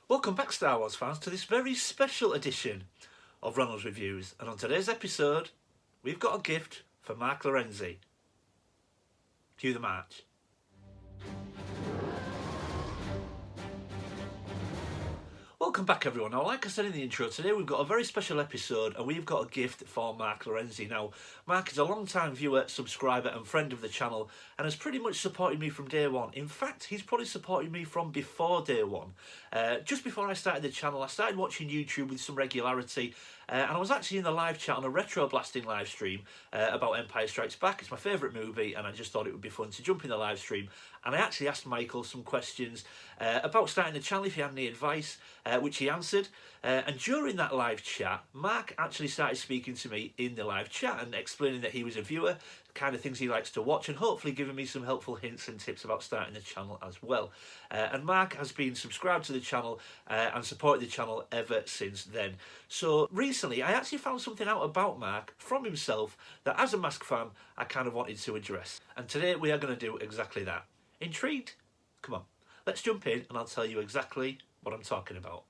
Welcome back, Star Wars fans, to this very special edition of Ronald's Reviews. And on today's episode, we've got a gift for Mark Laurenzi. Cue the march. Welcome back, everyone. Now, like I said in the intro, today we've got a very special episode and we've got a gift for Mark Laurenzi. Now, Mark is a long-time viewer, subscriber and friend of the channel and has pretty much supported me from day one. In fact, he's probably supported me from before day one. Just before I started the channel, I started watching YouTube with some regularity and I was actually in the live chat on a retro blasting live stream about Empire Strikes Back. It's my favourite movie and I just thought it would be fun to jump in the live stream. And I actually asked Michael some questions about starting the channel, if he had any advice, which he answered. And during that live chat, Mark actually started speaking to me in the live chat and explaining that he was a viewer, the kind of things he likes to watch, and hopefully giving me some helpful hints and tips about starting the channel as well. And Mark has been subscribed to the channel and supported the channel ever since then. So recently, I actually found something out about Mark from himself that as a M.A.S.K fan, I kind of wanted to address. And today we are going to do exactly that. Intrigued? Come on, let's jump in and I'll tell you exactly what I'm talking about.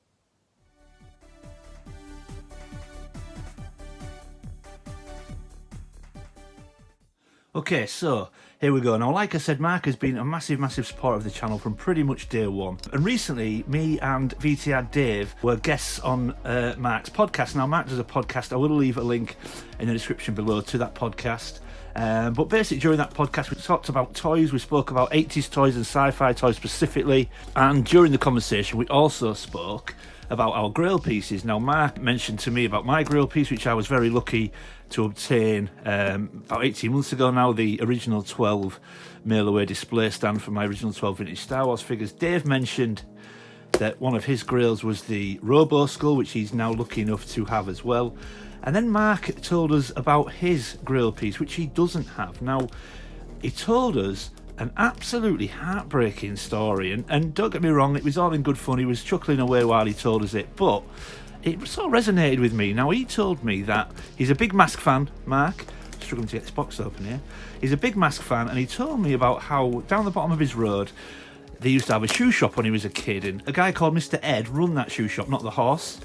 Okay, so here we go. Now, like I said, Mark has been a massive supporter of the channel from pretty much day one. And recently, me and VTR Dave were guests on Mark's podcast. Now, Mark does a podcast. I will leave a link in the description below to that podcast. But basically, during that podcast, we talked about toys. We spoke about 80s toys and sci-fi toys specifically. And during the conversation, we also spoke about our Grail pieces. Now, Mark mentioned to me about my Grail piece, which I was very lucky to obtain about 18 months ago now, the original 12 mail-away display stand for my original 12 vintage Star Wars figures. Dave mentioned that one of his Grails was the Robo Skull, which he's now lucky enough to have as well. And then Mark told us about his Grail piece, which he doesn't have. Now, he told us an absolutely heartbreaking story, and don't get me wrong, it was all in good fun. He was chuckling away while he told us it, but it sort of resonated with me. Now, he told me that he's a big M.A.S.K fan, Mark. Struggling to get this box open here. He's a big M.A.S.K fan, and he told me about how down the bottom of his road they used to have a shoe shop when he was a kid, and a guy called Mr. Ed run that shoe shop, not the horse,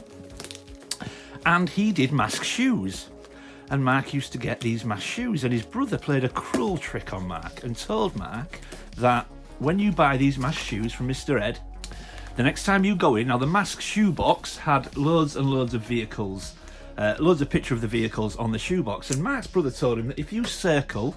and he did M.A.S.K shoes. And Mark used to get these M.A.S.K shoes, and his brother played a cruel trick on Mark and told Mark that when you buy these M.A.S.K shoes from Mr. Ed, the next time you go in, now the M.A.S.K shoebox had loads and loads of vehicles, loads of picture of the vehicles on the shoebox, and Mark's brother told him that if you circle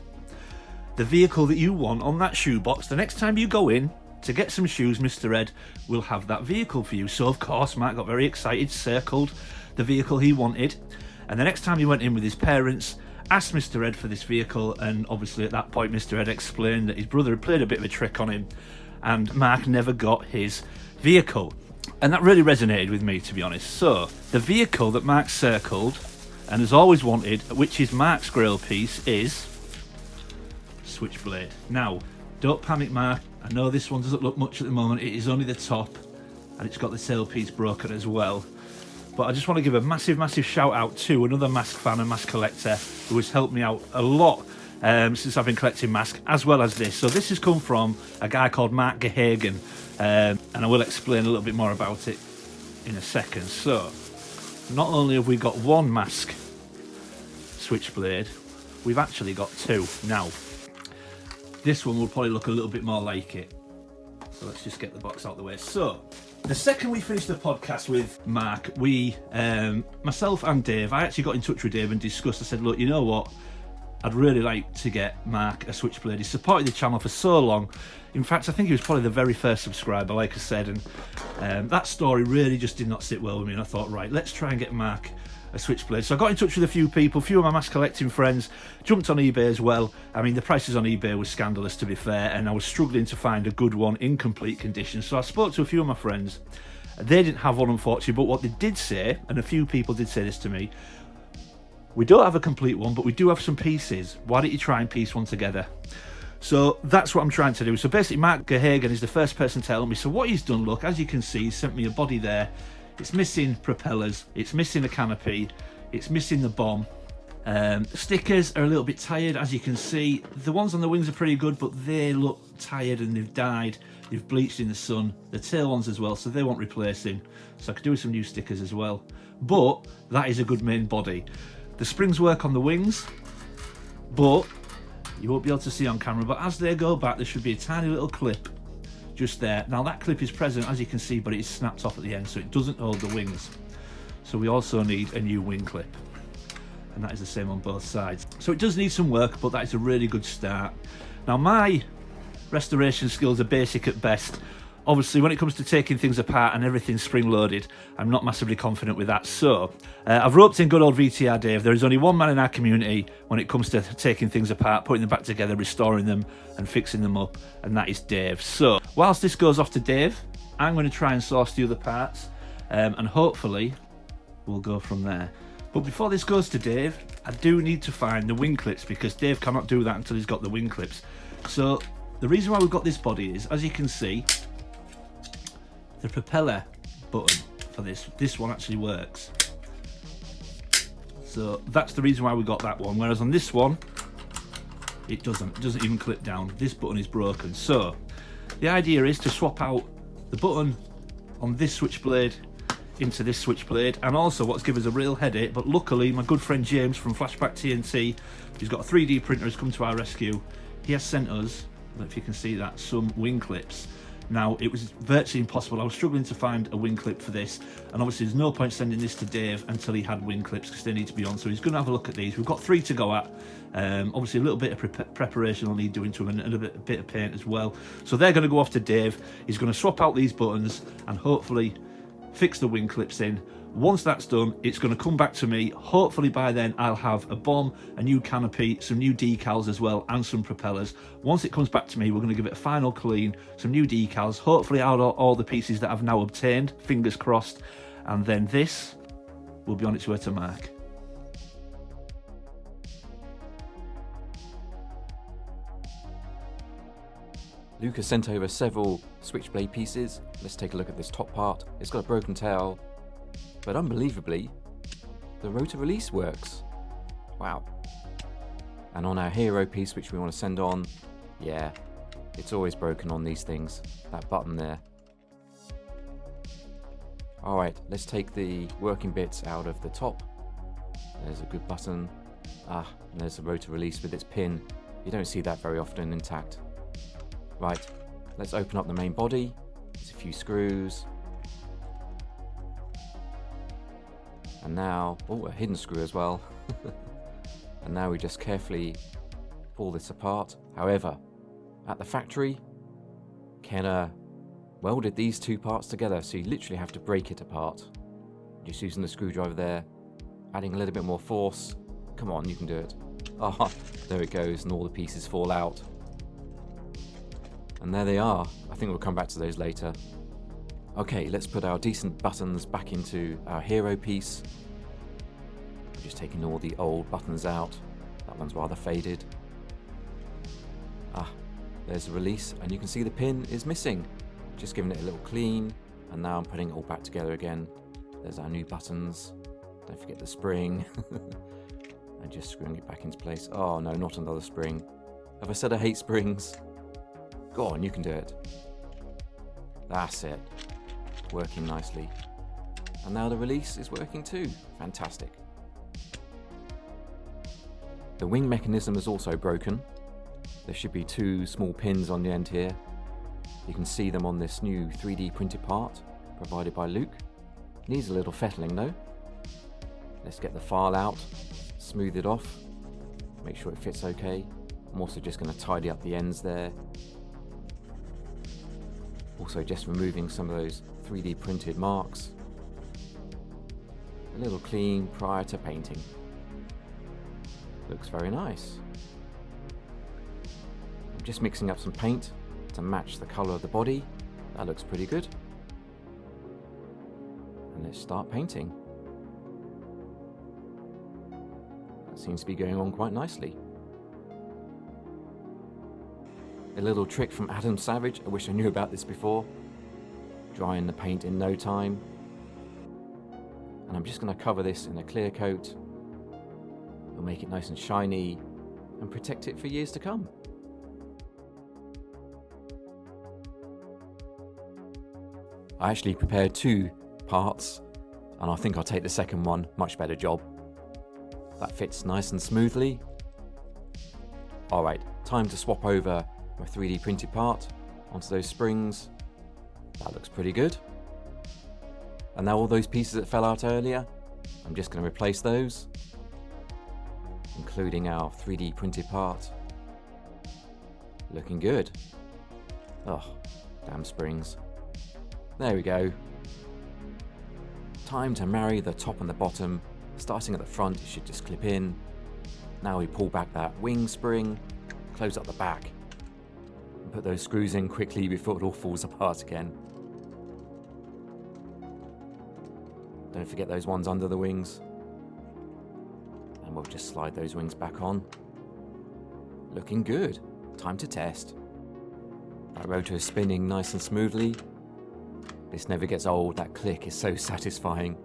the vehicle that you want on that shoebox, the next time you go in to get some shoes, Mr. Ed will have that vehicle for you. So of course Mark got very excited, circled the vehicle he wanted, and the next time he went in with his parents, asked Mr. Ed for this vehicle, and obviously at that point Mr. Ed explained that his brother had played a bit of a trick on him and Mark never got his vehicle. And that really resonated with me, to be honest. So the vehicle that Mark circled and has always wanted, which is Mark's Grail piece, is Switchblade. Now, don't panic, Mark. I know this one doesn't look much at the moment. It is only the top and it's got the tailpiece broken as well. But I just want to give a massive shout out to another M.A.S.K fan and M.A.S.K collector who has helped me out a lot since I've been collecting M.A.S.K, as well as this. So this has come from a guy called M.A.K, and I will explain a little bit more about it in a second. So not only have we got one M.A.S.K Switchblade, we've actually got two. Now, this one will probably look a little bit more like it. So let's just get the box out of the way. So the second we finished the podcast with Mark, we, myself and Dave, I actually got in touch with Dave and discussed. I said, look, you know what? I'd really like to get Mark a Switchblade. He's supported the channel for so long. In fact, I think he was probably the very first subscriber, like I said, and that story really just did not sit well with me, and I thought, right, let's try and get Mark a Switchblade. So I got in touch with a few people, a few of my M.A.S.K collecting friends, jumped on eBay as well. I mean, the prices on eBay were scandalous, to be fair, and I was struggling to find a good one in complete condition. So I spoke to a few of my friends. They didn't have one, unfortunately, but what they did say, and a few people did say this to me, we don't have a complete one, but we do have some pieces. Why don't you try and piece one together? So that's what I'm trying to do. So basically, Mark Gahagan is the first person to tell me. So what he's done, look, as you can see, he's sent me a body there. It's missing propellers, it's missing a canopy, it's missing the bomb, Stickers are a little bit tired, as you can see. The ones on the wings are pretty good, but they look tired and they've died. They've bleached in the sun. The tail ones as well, so they want replacing. So I could do with some new stickers as well. But that is a good main body. The springs work on the wings, but you won't be able to see on camera, but as they go back, there should be a tiny little clip just there. Now that clip is present, as you can see, but it is snapped off at the end, so it doesn't hold the wings. So we also need a new wing clip, and that is the same on both sides. So it does need some work, but that is a really good start. Now my restoration skills are basic at best. Obviously, when it comes to taking things apart and everything spring-loaded, I'm not massively confident with that. So, I've roped in good old VTR Dave. There is only one man in our community when it comes to taking things apart, putting them back together, restoring them, and fixing them up, and that is Dave. So, whilst this goes off to Dave, I'm going to try and source the other parts, and hopefully, we'll go from there. But before this goes to Dave, I do need to find the wing clips, because Dave cannot do that until he's got the wing clips. So, the reason why we've got this body is, as you can see, the propeller button for this one actually works. So that's the reason why we got that one, whereas on this one it doesn't even clip down. This button is broken. So the idea is to swap out the button on this switchblade into this switchblade, and also what's given us a real headache, but luckily my good friend James from Flashback TNT, who's got a 3D printer, has come to our rescue. He has sent us, I don't know if you can see that, some wing clips. Now, it was virtually impossible. I was struggling to find a wing clip for this, and obviously there's no point sending this to Dave until he had wing clips, because they need to be on. So he's going to have a look at these. We've got 3 to go at. Obviously a little bit of preparation will need doing to them, and a bit of paint as well. So they're going to go off to Dave. He's going to swap out these buttons and hopefully fix the wing clips in. Once that's done, it's going to come back to me. Hopefully by then I'll have a bomb, a new canopy, some new decals as well, and some propellers. Once it comes back to me, we're going to give it a final clean, some new decals, hopefully out of all the pieces that I've now obtained, fingers crossed, and then this will be on its way to Mark. Luke has sent over several switchblade pieces. Let's take a look at this top part. It's got a broken tail, but unbelievably, the rotor release works. Wow. And on our hero piece, which we want to send on, yeah, it's always broken on these things. That button there. Alright, let's take the working bits out of the top. There's a good button. And there's the rotor release with its pin. You don't see that very often intact. Right, let's open up the main body. There's a few screws. And now, a hidden screw as well. And now we just carefully pull this apart. However, at the factory, Kenner welded these 2 parts together, so you literally have to break it apart. Just using the screwdriver there, adding a little bit more force. Come on, you can do it. There it goes, and all the pieces fall out. And there they are. I think we'll come back to those later. Okay, let's put our decent buttons back into our hero piece. Just taking all the old buttons out. That one's rather faded. There's the release, and you can see the pin is missing. Just giving it a little clean, and now I'm putting it all back together again. There's our new buttons. Don't forget the spring. And just screwing it back into place. Oh no, not another spring. Have I said I hate springs? Go on, you can do it. That's it. Working nicely. And now the release is working too. Fantastic. The wing mechanism is also broken. There should be 2 small pins on the end here. You can see them on this new 3D printed part provided by Luke. Needs a little fettling though. Let's get the file out, smooth it off, make sure it fits okay. I'm also just going to tidy up the ends there. Also just removing some of those 3D printed marks. A little clean prior to painting. Looks very nice. I'm just mixing up some paint to match the colour of the body. That looks pretty good. And let's start painting. That seems to be going on quite nicely. A little trick from Adam Savage, I wish I knew about this before. Drying the paint in no time. And I'm just going to cover this in a clear coat. A It'll make it nice and shiny and protect it for years to come. I actually prepared 2 parts, and I think I'll take the second one, much better job. That fits nice and smoothly. Alright, time to swap over my 3D printed part onto those springs. That looks pretty good. And now all those pieces that fell out earlier, I'm just going to replace those, including our 3D printed part. Looking good. Oh, damn springs. There we go. Time to marry the top and the bottom. Starting at the front, it should just clip in. Now we pull back that wing spring, close up the back, and put those screws in quickly before it all falls apart again. Don't forget those ones under the wings. And we'll just slide those wings back on. Looking good. Time to test. That rotor is spinning nice and smoothly. This never gets old, that click is so satisfying.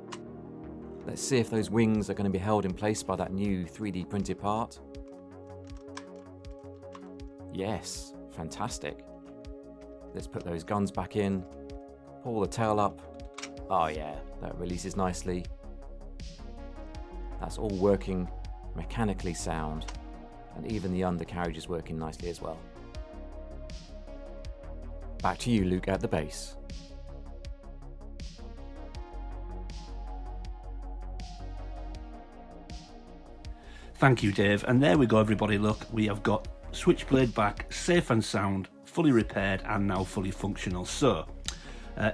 Let's see if those wings are going to be held in place by that new 3D printed part. Yes, fantastic. Let's put those guns back in, pull the tail up. Oh yeah, that releases nicely. That's all working mechanically sound, and even the undercarriage is working nicely as well. Back to you, Luke, at the base. Thank you, Dave. And there we go, everybody. Look, we have got Switchblade back, safe and sound, fully repaired, and now fully functional. So,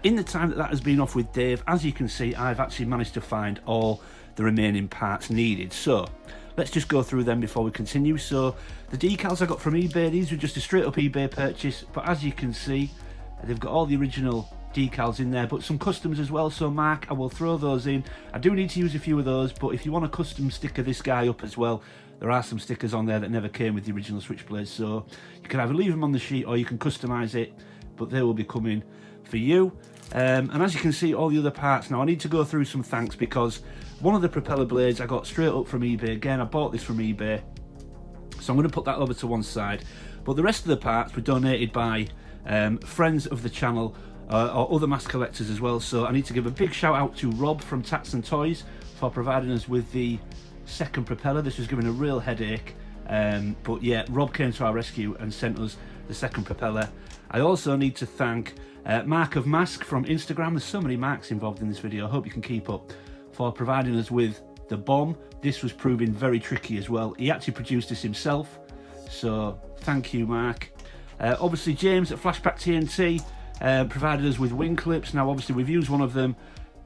in the time that has been off with Dave, as you can see, I've actually managed to find all the remaining parts needed. So, let's just go through them before we continue. So, the decals I got from eBay, these were just a straight up eBay purchase, but as you can see, they've got all the original decals in there, but some customs as well. So Mark, I will throw those in. I do need to use a few of those, but if you want a custom sticker this guy up as well, there are some stickers on there that never came with the original Switchblades, so you can either leave them on the sheet or you can customize it, but they will be coming for you. And as you can see, all the other parts, now I need to go through some thanks, because one of the propeller blades I got straight up from eBay. Again, I bought this from eBay, so I'm going to put that over to one side, but the rest of the parts were donated by friends of the channel, or other M.A.S.K collectors as well. So I need to give a big shout out to Rob from Tatsntoys for providing us with the second propeller. This was giving a real headache, but yeah, Rob came to our rescue and sent us the second propeller. I also need to thank Mark of M.A.S.K from Instagram. There's so many Marks involved in this video, I hope you can keep up, for providing us with the bomb. This was proving very tricky as well. He actually produced this himself, so thank you, Mark. Obviously James at Flashback TNT provided us with wing clips. Now obviously we've used one of them.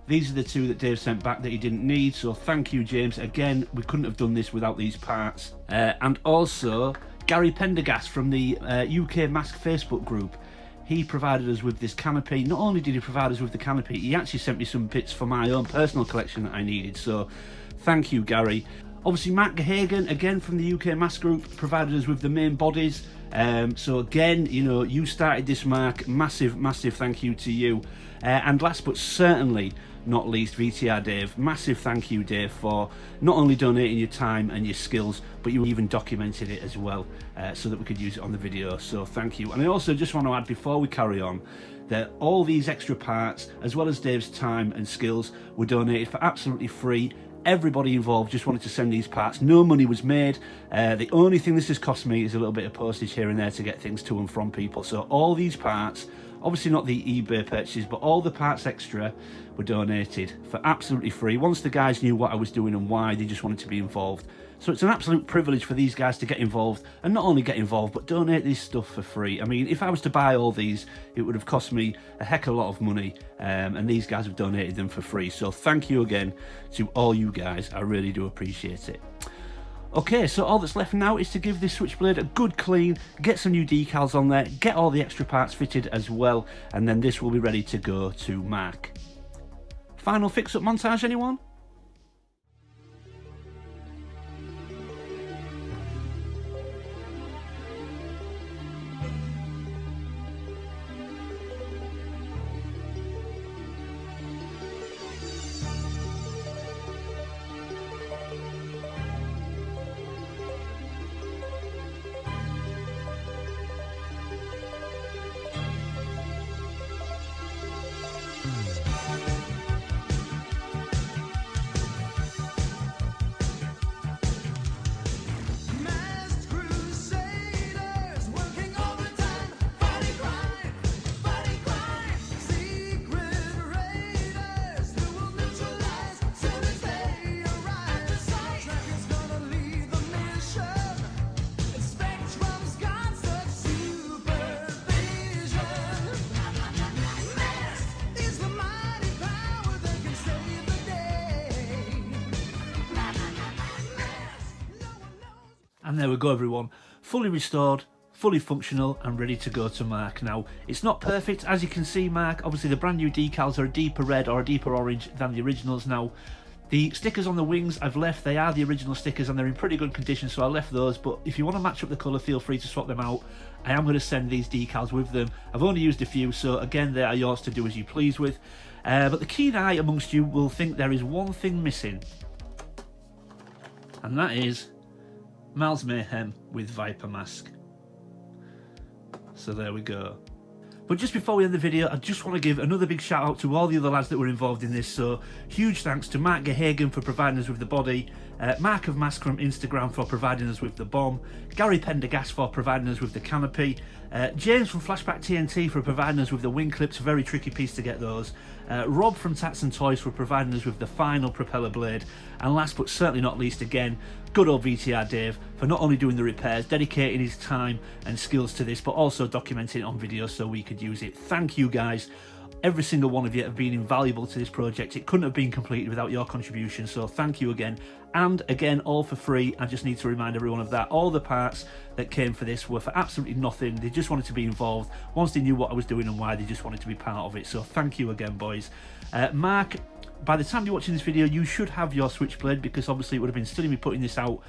These are the 2 that Dave sent back that he didn't need, so thank you, James. Again, we couldn't have done this without these parts. And also Gary Pendergast from the UK M.A.S.K Facebook group, he provided us with this canopy. Not only did he provide us with the canopy, he actually sent me some bits for my own personal collection that I needed, so thank you, Gary. Obviously Matt Gahagan, again from the UK M.A.S.K group, provided us with the main bodies. So again, you know, you started this, Mark. Massive thank you to you. And last but certainly not least, VTR Dave. Massive thank you, Dave, for not only donating your time and your skills, but you even documented it as well, so that we could use it on the video. So thank you. And I also just want to add, before we carry on, that all these extra parts, as well as Dave's time and skills, were donated for absolutely free. Everybody involved just wanted to send these parts. No money was made. The only thing this has cost me is a little bit of postage here and there to get things to and from people. So all these parts, obviously not the eBay purchases, but all the parts extra were donated for absolutely free. Once the guys knew what I was doing and why, they just wanted to be involved. So it's an absolute privilege for these guys to get involved, and not only get involved, but donate this stuff for free. I mean, if I was to buy all these, it would have cost me a heck of a lot of money, and these guys have donated them for free. So thank you again to all you guys. I really do appreciate it. Okay, so all that's left now is to give this Switchblade a good clean, get some new decals on there, get all the extra parts fitted as well, and then this will be ready to go to Mark. Final fix-up montage, anyone? And there we go, everyone. Fully restored, fully functional and ready to go to M.A.S.K. Now, it's not perfect. As you can see, M.A.S.K, obviously the brand new decals are a deeper red or a deeper orange than the originals. Now, the stickers on the wings I've left, they are the original stickers and they're in pretty good condition, so I left those. But if you want to match up the colour, feel free to swap them out. I am going to send these decals with them. I've only used a few, so again, they are yours to do as you please with. But the keen eye amongst you will think there is one thing missing, and that is Miles Mayhem with Viper M.A.S.K. So there we go. But just before we end the video, I just want to give another big shout out to all the other lads that were involved in this. So huge thanks to Mark Gehagen for providing us with the body, Mark of M.A.S.K from Instagram for providing us with the bomb, Gary Pendergast for providing us with the canopy, James from Flashback TNT for providing us with the wing clips, a very tricky piece to get those, Rob from Tatsntoys for providing us with the final propeller blade, and last but certainly not least, again, good old VTR Dave for not only doing the repairs, dedicating his time and skills to this, but also documenting it on video so we could use it. Thank you guys. Every single one of you have been invaluable to this project. It couldn't have been completed without your contribution, so thank you again. And again, all for free. I just need to remind everyone of that. All the parts that came for this were for absolutely nothing. They just wanted to be involved. Once they knew what I was doing and why, they just wanted to be part of it. So thank you again, boys. Mark, by the time you're watching this video, you should have your Switchblade, because obviously it would have been silly me putting this out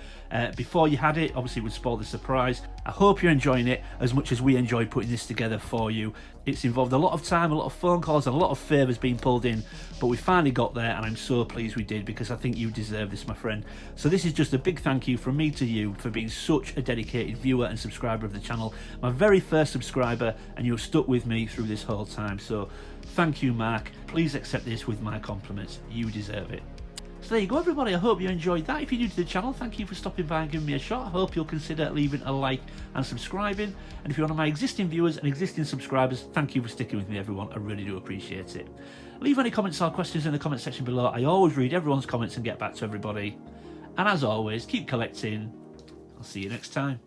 before you had it. Obviously it would spoil the surprise. I hope you're enjoying it as much as we enjoyed putting this together for you. It's involved a lot of time, a lot of phone calls and a lot of favours being pulled in, but we finally got there and I'm so pleased we did, because I think you deserve this, my friend. So this is just a big thank you from me to you for being such a dedicated viewer and subscriber of the channel. My very first subscriber, and you've stuck with me through this whole time. So thank you, Mark. Please accept this with my compliments. You deserve it. So there you go, everybody. I hope you enjoyed that. If you're new to the channel, thank you for stopping by and giving me a shot. I hope you'll consider leaving a like and subscribing. And if you're one of my existing viewers and existing subscribers, thank you for sticking with me, everyone. I really do appreciate it. Leave any comments or questions in the comment section below. I always read everyone's comments and get back to everybody. And as always, keep collecting. I'll see you next time.